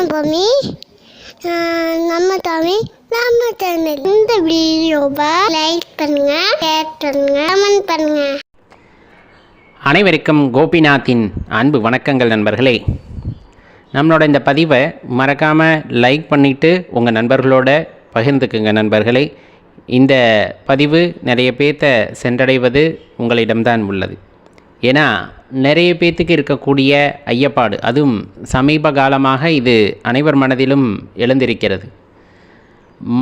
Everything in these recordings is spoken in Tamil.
நான் பொம்மி. நம்ம தமிழ் நம்ம சேனல். இந்த வீடியோவை லைக் பண்ணுங்க, ஷேர் பண்ணுங்க, கமெண்ட் பண்ணுங்க. அனைவருக்கும் கோபிநாத்தின் அன்பு வணக்கங்கள் நண்பர்களே. நம்மளோட இந்த பதிவை மறக்காமல் லைக் பண்ணிவிட்டு உங்கள் நண்பர்களோட பகிர்ந்துக்குங்க நண்பர்களே. இந்த பதிவு நிறைய பேர்த்த சென்றடைவது உங்களிடம்தான் உள்ளது. ஏன்னா நிறைய பேர்த்துக்கு இருக்கக்கூடிய ஐயப்பாடு, அதுவும் சமீப காலமாக இது அனைவர் மனதிலும் எழுந்திருக்கிறது.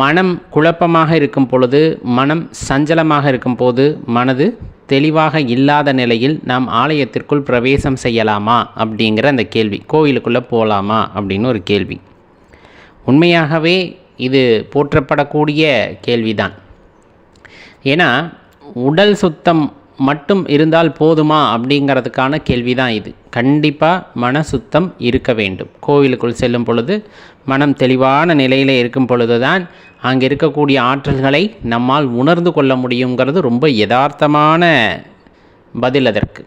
மனம் குழப்பமாக இருக்கும் பொழுது, மனம் சஞ்சலமாக இருக்கும் போது, மனது தெளிவாக இல்லாத நிலையில் நாம் ஆலயத்திற்குள் பிரவேசம் செய்யலாமா அப்படிங்கிற அந்த கேள்வி, கோயிலுக்குள்ளே போகலாமா அப்படின்னு ஒரு கேள்வி. உண்மையாகவே இது போற்றப்படக்கூடிய கேள்விதான். ஏன்னா உடல் சுத்தம் மட்டும் இருந்தால் போதுமா அப்படிங்கிறதுக்கான கேள்வி தான் இது. கண்டிப்பாக மன சுத்தம் இருக்க வேண்டும். கோவிலுக்குள் செல்லும் பொழுது மனம் தெளிவான நிலையில் இருக்கும் பொழுது தான் அங்கே இருக்கக்கூடிய ஆற்றல்களை நம்மால் உணர்ந்து கொள்ள முடியுங்கிறது ரொம்ப யதார்த்தமான பதில் அதற்கு.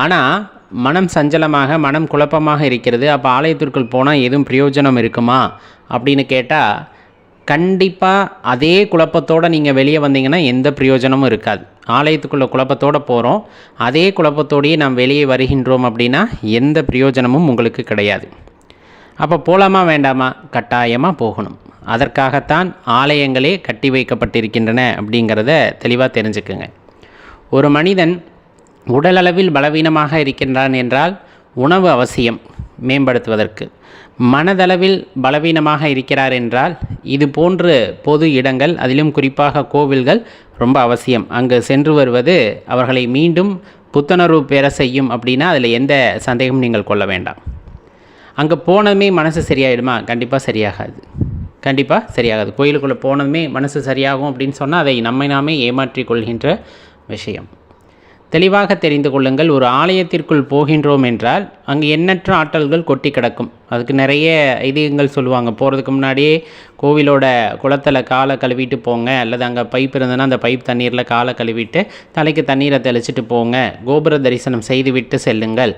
ஆனால் மனம் சஞ்சலமாக, மனம் குழப்பமாக இருக்கிறது, அப்போ ஆலயத்திற்குள் போனால் எதுவும் பிரயோஜனம் இருக்குமா அப்படின்னு கேட்டால், கண்டிப்பாக அதே குழப்பத்தோடு நீங்கள் வெளியே வந்தீங்கன்னா எந்த பிரயோஜனமும் இருக்காது. ஆலயத்துக்குள்ளே குழப்பத்தோடு போகிறோம், அதே குழப்பத்தோடையே நாம் வெளியே வருகின்றோம் அப்படின்னா எந்த பிரயோஜனமும் உங்களுக்கு கிடையாது. அப்போ போகலாமா வேண்டாமா? கட்டாயமாக போகணும். அதற்காகத்தான் ஆலயங்களே கட்டி வைக்கப்பட்டிருக்கின்றன அப்படிங்கிறத தெளிவாக தெரிஞ்சுக்குங்க. ஒரு மனிதன் உடலளவில் பலவீனமாக இருக்கின்றான் என்றால் உணவு அவசியம் மேம்படுத்துவதற்கு. மனதளவில் பலவீனமாக இருக்கிறார் என்றால் இது போன்று பொது இடங்கள், அதிலும் குறிப்பாக கோவில்கள் ரொம்ப அவசியம். அங்கு சென்று வருவது அவர்களை மீண்டும் புத்துணர்வு பெற செய்யும் அப்படின்னா அதில் எந்த சந்தேகமும் நீங்கள் கொள்ள வேண்டாம். அங்கே போனதுமே மனசு சரியாயிடுமா? கண்டிப்பாக சரியாகாது. கண்டிப்பாக சரியாகாது. கோயிலுக்குள்ளே போனதுமே மனசு சரியாகும் அப்படின்னு சொன்னால் அதை நம்மை நாமே ஏமாற்றிக் கொள்கின்ற விஷயம். தெளிவாக தெரிந்து கொள்ளுங்கள். ஒரு ஆலயத்திற்குள் போகின்றோம் என்றால் அங்கே எண்ணற்ற ஆற்றல்கள் கொட்டி கிடக்கும். அதுக்கு நிறைய ஐதீகங்கள் சொல்லுவாங்க. போகிறதுக்கு முன்னாடியே கோவிலோட குளத்தில் காலை கழுவிட்டு போங்க, அல்லது அங்கே பைப் இருந்ததுன்னா அந்த பைப் தண்ணீரில் காலை கழுவிட்டு தலைக்கு தண்ணீரை தெளிச்சிட்டு போங்க, கோபுர தரிசனம் செய்துவிட்டு செல்லுங்கள்,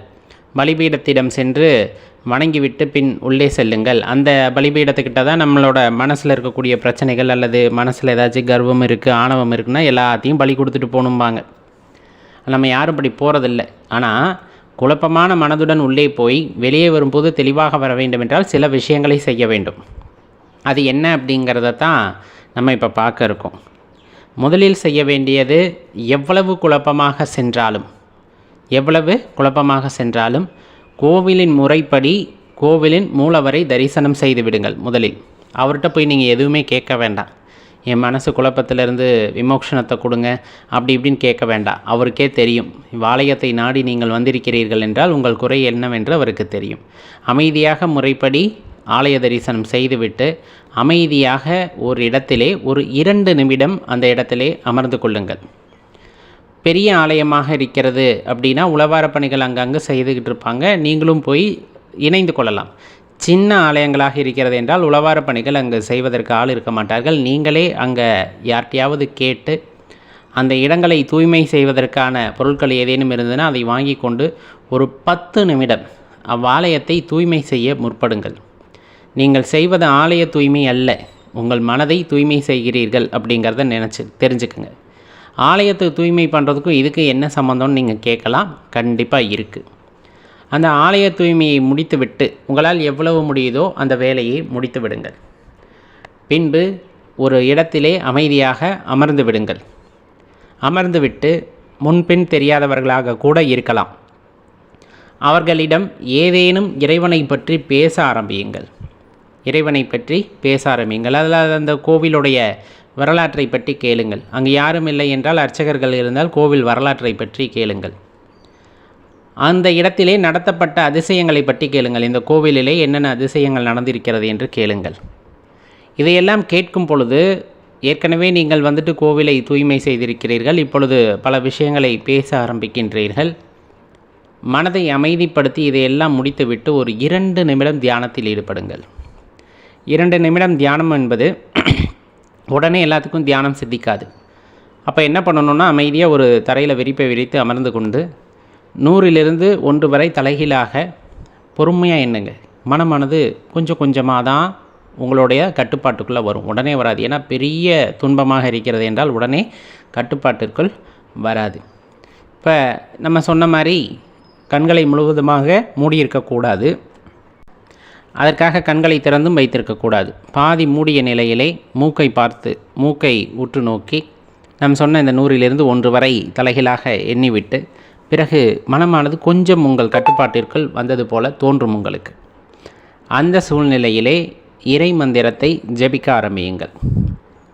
பலிபீடத்திடம் சென்று வணங்கிவிட்டு பின் உள்ளே செல்லுங்கள். அந்த பலிபீடத்துக்கிட்ட தான் நம்மளோட மனசில் இருக்கக்கூடிய பிரச்சனைகள், அல்லது மனசில் ஏதாச்சும் கர்வம் இருக்குது, ஆணவம் இருக்குன்னா எல்லாத்தையும் பலி கொடுத்துட்டு போகணும்பாங்க. நம்ம யாரும் இப்படி போகிறதில்லை. ஆனால் குழப்பமான மனதுடன் உள்ளே போய் வெளியே வரும்போது தெளிவாக வர வேண்டும் என்றால் சில விஷயங்களை செய்ய வேண்டும். அது என்ன அப்படிங்கிறத தான் நம்ம இப்போ பார்க்க இருக்கோம். முதலில் செய்ய வேண்டியது, எவ்வளவு குழப்பமாக சென்றாலும் கோவிலின் முறைப்படி கோவிலின் மூலவரை தரிசனம் செய்து விடுங்கள். முதலில் அவர்கிட்ட போய் நீங்கள் எதுவுமே கேட்க வேண்டாம். என் மனசு குழப்பத்திலிருந்து விமோக்ஷனத்தை கொடுங்க அப்படி இப்படின்னு கேட்க வேண்டாம். அவருக்கே தெரியும். ஆலயத்தை நாடி நீங்கள் வந்திருக்கிறீர்கள் என்றால் உங்கள் குறை என்னவென்று அவருக்கு தெரியும். அமைதியாக முறைப்படி ஆலய தரிசனம் செய்துவிட்டு அமைதியாக ஒரு இடத்திலே ஒரு 2 நிமிடம் அந்த இடத்திலே அமர்ந்து கொள்ளுங்கள். பெரிய ஆலயமாக இருக்கிறது அப்படின்னா உளவார பணிகள் அங்கங்கே செய்துக்கிட்டு இருப்பாங்க, நீங்களும் போய் இணைந்து கொள்ளலாம். சின்ன ஆலயங்களாக இருக்கிறது என்றால் உளவார பணிகள் அங்கு செய்வதற்கு ஆள் இருக்க மாட்டார்கள். நீங்களே அங்கே யார்ட்டையாவது கேட்டு அந்த இடங்களை தூய்மை செய்வதற்கான பொருட்கள் ஏதேனும் இருந்ததுன்னா அதை வாங்கி கொண்டு ஒரு 10 நிமிடம் அவ்வாலயத்தை தூய்மை செய்ய முற்படுங்கள். நீங்கள் செய்வது ஆலய தூய்மை அல்ல, உங்கள் மனதை தூய்மை செய்கிறீர்கள் அப்படிங்கிறத தெரிஞ்சுக்குங்க. ஆலயத்தை தூய்மை பண்ணுறதுக்கும் இதுக்கு என்ன சம்மந்தம்னு நீங்கள் கேட்கலாம். கண்டிப்பாக இருக்குது. அந்த ஆலய தூய்மையை முடித்துவிட்டு உங்களால் எவ்வளவு முடியுதோ அந்த வேலையை முடித்து விடுங்கள். பின்பு ஒரு இடத்திலே அமைதியாக அமர்ந்து விடுங்கள். அமர்ந்துவிட்டு முன்பின் தெரியாதவர்களாக கூட இருக்கலாம், அவர்களிடம் ஏதேனும் இறைவனை பற்றி பேச ஆரம்பியுங்கள். அதில் அந்த கோவிலுடைய வரலாற்றை பற்றி கேளுங்கள். அங்கு யாரும் இல்லை என்றால் அர்ச்சகர்கள் இருந்தால் கோவில் வரலாற்றை பற்றி கேளுங்கள். அந்த இடத்திலே நடத்தப்பட்ட அதிசயங்களை பற்றி கேளுங்கள். இந்த கோவிலிலே என்னென்ன அதிசயங்கள் நடந்திருக்கிறது என்று கேளுங்கள். இதையெல்லாம் கேட்கும் பொழுது ஏற்கனவே நீங்கள் கோவிலை தூய்மை செய்திருக்கிறீர்கள், இப்பொழுது பல விஷயங்களை பேச ஆரம்பிக்கின்றீர்கள். மனதை அமைதிப்படுத்தி இதையெல்லாம் முடித்துவிட்டு ஒரு 2 நிமிடம் தியானத்தில் ஈடுபடுங்கள். 2 நிமிடம் தியானம் என்பது உடனே எல்லாத்துக்கும் தியானம் சித்திக்காது. அப்போ என்ன பண்ணணுன்னா, அமைதியாக ஒரு தரையில் விரித்து அமர்ந்து கொண்டு 100லிருந்து 1 வரை தலைகீழாக பொறுமையாக எண்ணுங்க. மனமானது கொஞ்சம் கொஞ்சமாக தான் உங்களுடைய கட்டுப்பாட்டுக்குள்ளே வரும், உடனே வராது. ஏன்னா பெரிய துன்பமாக இருக்கிறது என்றால் உடனே கட்டுப்பாட்டிற்குள் வராது. இப்போ நம்ம சொன்ன மாதிரி கண்களை முழுவதுமாக மூடியிருக்கக்கூடாது, அதற்காக கண்களை திறந்தும் வைத்திருக்கக்கூடாது. பாதி மூடிய நிலையிலே மூக்கை உற்று நோக்கி நாம் சொன்ன இந்த 100 1 வரை தலைகீழாக எண்ணிவிட்டு பிறகு மனமானது கொஞ்சம் உங்கள் கட்டுப்பாட்டிற்குள் வந்தது போல தோன்றும் உங்களுக்கு. அந்த சூழ்நிலையிலே இறை மந்திரத்தை ஜபிக்க ஆரம்பியுங்கள்.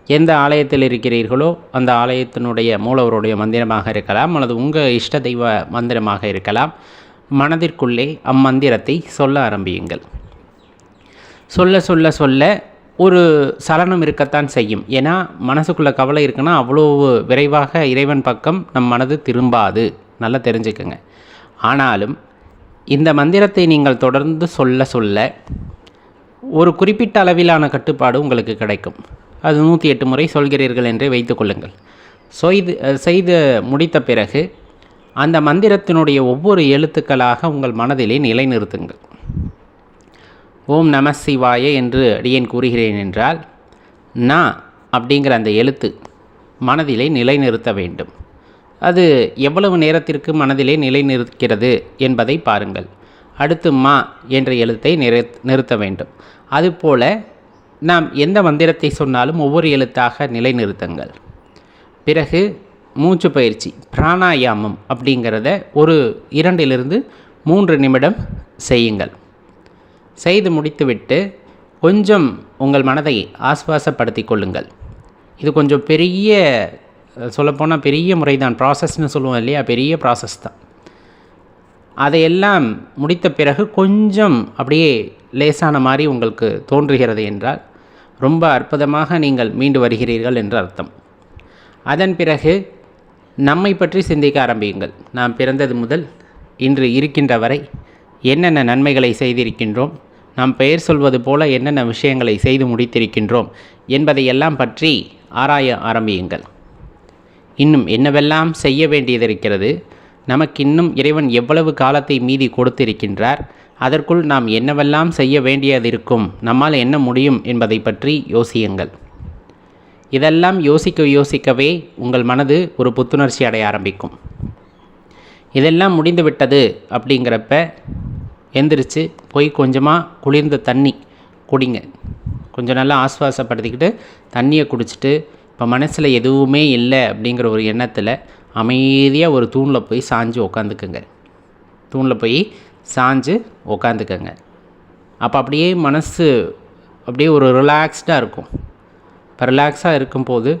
எந்த ஆலயத்தில் இருக்கிறீர்களோ அந்த ஆலயத்தினுடைய மூலவருடைய மந்திரமாக இருக்கலாம், அல்லது உங்கள் இஷ்ட தெய்வ மந்திரமாக இருக்கலாம். மனதிற்குள்ளே அம்மந்திரத்தை சொல்ல ஆரம்பியுங்கள். சொல்ல சொல்ல சொல்ல ஒரு சலனம் இருக்கத்தான் செய்யும். ஏன்னா மனசுக்குள்ளே கவலை இருக்குன்னா அவ்வளோ விரைவாக இறைவன் பக்கம் நம் மனது திரும்பாது, நல்லா தெரிஞ்சுக்கங்க. ஆனாலும் இந்த மந்திரத்தை நீங்கள் தொடர்ந்து சொல்ல சொல்ல ஒரு குறிப்பிட்ட அளவிலான கட்டுப்பாடு உங்களுக்கு கிடைக்கும். அது 108 முறை சொல்கிறீர்கள் என்றே வைத்துக்கொள்ளுங்கள். செய்து முடித்த பிறகு அந்த மந்திரத்தினுடைய ஒவ்வொரு எழுத்துக்களாக உங்கள் மனதிலே நிலைநிறுத்துங்கள். ஓம் நம சிவாய என்று அடியேன் கூறுகிறேன் என்றால் நான் அப்படிங்கிற அந்த எழுத்து மனதிலே நிலைநிறுத்த வேண்டும். அது எவ்வளவு நேரத்திற்கு மனதிலே நிலைநிறுக்கிறது என்பதை பாருங்கள். அடுத்து மா என்ற எழுத்தை நிறுத்த வேண்டும். அதுபோல் நாம் எந்த மந்திரத்தை சொன்னாலும் ஒவ்வொரு எழுத்தாக நிலைநிறுத்துங்கள். பிறகு மூச்சு பயிற்சி பிராணாயாமம் அப்படிங்கிறத ஒரு 2 to 3 நிமிடம் செய்யுங்கள். செய்து முடித்துவிட்டு கொஞ்சம் உங்கள் மனதை ஆஸ்வாசப்படுத்தி கொள்ளுங்கள். இது கொஞ்சம் பெரிய, சொல்லப்போனால் பெரிய முறைதான், ப்ராசஸ்ன்னு சொல்லுவோம் இல்லையா, பெரிய ப்ராசஸ் தான். அதையெல்லாம் முடித்த பிறகு கொஞ்சம் அப்படியே லேசான மாதிரி உங்களுக்கு தோன்றுகிறது என்றால் ரொம்ப அற்புதமாக நீங்கள் மீண்டு வருகிறீர்கள் என்று அர்த்தம். அதன் பிறகு நம்மை பற்றி சிந்திக்க ஆரம்பியுங்கள். நாம் பிறந்தது முதல் இன்று இருக்கின்ற வரை என்னென்ன நன்மைகளை செய்திருக்கின்றோம், நாம் பெயர் சொல்வது போல என்னென்ன விஷயங்களை செய்து முடித்திருக்கின்றோம் என்பதையெல்லாம் பற்றி ஆராய ஆரம்பியுங்கள். இன்னும் என்னவெல்லாம் செய்ய வேண்டியது இருக்கிறது, நமக்கு இன்னும் இறைவன் எவ்வளவு காலத்தை மீதி கொடுத்திருக்கின்றார், அதற்குள் நாம் என்னவெல்லாம் செய்ய வேண்டியது இருக்கும், நம்மால் என்ன முடியும் என்பதை பற்றி யோசியுங்கள். இதெல்லாம் யோசிக்கவே உங்கள் மனது ஒரு புத்துணர்ச்சி அடைய ஆரம்பிக்கும். இதெல்லாம் முடிந்துவிட்டது அப்படிங்கிறப்ப எந்திரிச்சு போய் கொஞ்சமாக குளிர்ந்த தண்ணி குடிங்க. கொஞ்சம் நல்லா ஆஸ்வாசப்படுத்திக்கிட்டு தண்ணியை குடிச்சிட்டு இப்போ மனசில் எதுவுமே இல்லை அப்படிங்கிற ஒரு எண்ணத்தில் அமைதியாக ஒரு தூணில் போய் சாஞ்சு உக்காந்துக்குங்க. அப்போ அப்படியே மனசு அப்படியே ஒரு ரிலாக்ஸ்டாக இருக்கும். இப்போ ரிலாக்ஸாக இருக்கும்போது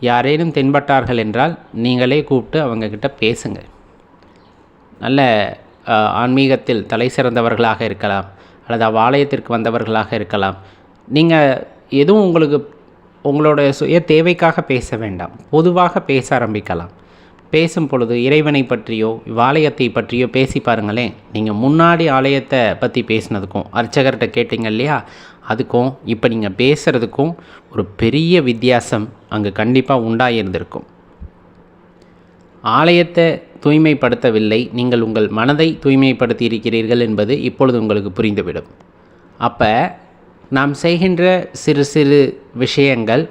யாரேனும் தென்பட்டார்கள் என்றால் நீங்களே கூப்பிட்டு அவங்கக்கிட்ட பேசுங்க. நல்ல ஆன்மீகத்தில் தலை சிறந்தவர்களாக இருக்கலாம், அல்லது அவ்வாலயத்திற்கு வந்தவர்களாக இருக்கலாம். நீங்கள் எதுவும் உங்களோட சுய தேவைக்காக பேச வேண்டாம், பொதுவாக பேச ஆரம்பிக்கலாம். பேசும் பொழுது இறைவனை பற்றியோ ஆலயத்தை பற்றியோ பேசி பாருங்களேன். நீங்கள் முன்னாடி ஆலயத்தை பற்றி பேசினதுக்கும் அர்ச்சகர்கிட்ட கேட்டீங்க இல்லையா, அதுக்கும் இப்போ நீங்கள் பேசுகிறதுக்கும் ஒரு பெரிய வித்தியாசம் அங்கே கண்டிப்பாக உண்டாயிருந்திருக்கும். ஆலயத்தை தூய்மைப்படுத்தவில்லை, நீங்கள் உங்கள் மனதை தூய்மைப்படுத்தி இருக்கிறீர்கள் என்பது இப்பொழுது உங்களுக்கு புரிந்துவிடும். அப்போ நாம் செய்கின்ற சிறு சிறு விஷயங்கள்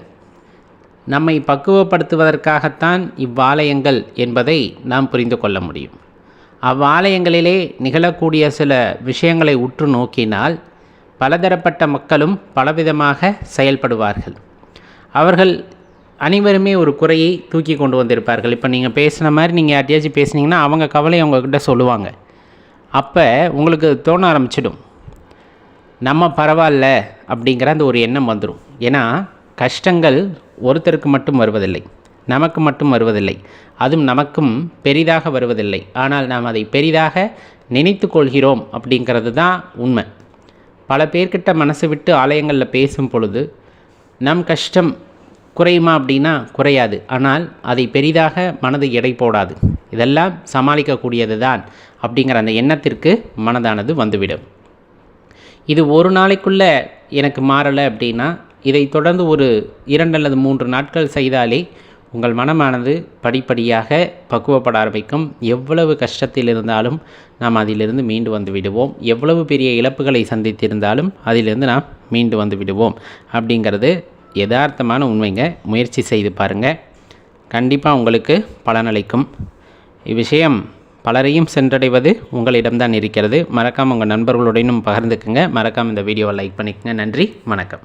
நம்மை பக்குவப்படுத்துவதற்காகத்தான் இவ்வாலயங்கள் என்பதை நாம் புரிந்து கொள்ள முடியும். அவ்வாலயங்களிலே நிகழக்கூடிய சில விஷயங்களை உற்று நோக்கினால் பலதரப்பட்ட மக்களும் பலவிதமாக செயல்படுவார்கள். அவர்கள் அனைவருமே ஒரு குறையை தூக்கி கொண்டு வந்திருப்பார்கள். இப்போ நீங்கள் பேசுன மாதிரி நீங்கள் யார்ட்டையாச்சும் பேசுனீங்கன்னா அவங்க கவலையை அவங்கக்கிட்ட சொல்லுவாங்க. அப்போ உங்களுக்கு தோண ஆரம்பிச்சிடும், நம்ம பரவாயில்ல அப்படிங்கிற அந்த ஒரு எண்ணம் வந்துடும். ஏன்னா கஷ்டங்கள் ஒருத்தருக்கு மட்டும் வருவதில்லை, நமக்கு மட்டும் வருவதில்லை, அதுவும் நமக்கும் பெரிதாக வருவதில்லை. ஆனால் நாம் அதை பெரிதாக நினைத்து கொள்கிறோம் அப்படிங்கிறது தான் உண்மை. பல பேர்கிட்ட மனசு விட்டு ஆலயங்களில் பேசும் பொழுது நம் கஷ்டம் குறையுமா அப்படின்னா குறையாது. ஆனால் அதை பெரிதாக மனது எடை போடாது, இதெல்லாம் சமாளிக்கக்கூடியது தான் அப்படிங்கிற அந்த எண்ணத்திற்கு மனதானது வந்துவிடும். இது ஒரு நாளைக்குள்ளே எனக்கு மாறலை அப்படின்னா இதை தொடர்ந்து ஒரு 2 அல்லது 3 நாட்கள் செய்தாலே உங்கள் மனமானது படிப்படியாக பக்குவப்பட ஆரம்பிக்கும். எவ்வளவு கஷ்டத்தில் இருந்தாலும் நாம் அதிலிருந்து மீண்டு வந்து விடுவோம். எவ்வளவு பெரிய இழப்புகளை சந்தித்திருந்தாலும் அதிலிருந்து நாம் மீண்டு வந்து விடுவோம். அப்படிங்கிறது யதார்த்தமான உண்மைங்க. முயற்சி செய்து பாருங்கள், கண்டிப்பாக உங்களுக்கு பலனளிக்கும். இவ்விஷயம் பலரையும் சென்றடைவது உங்களிடம்தான் இருக்கிறது. மறக்காமல் உங்கள் நண்பர்களுடனும் பகிர்ந்துக்குங்க. மறக்காமல் இந்த வீடியோவை லைக் பண்ணிக்கங்க. நன்றி, வணக்கம்.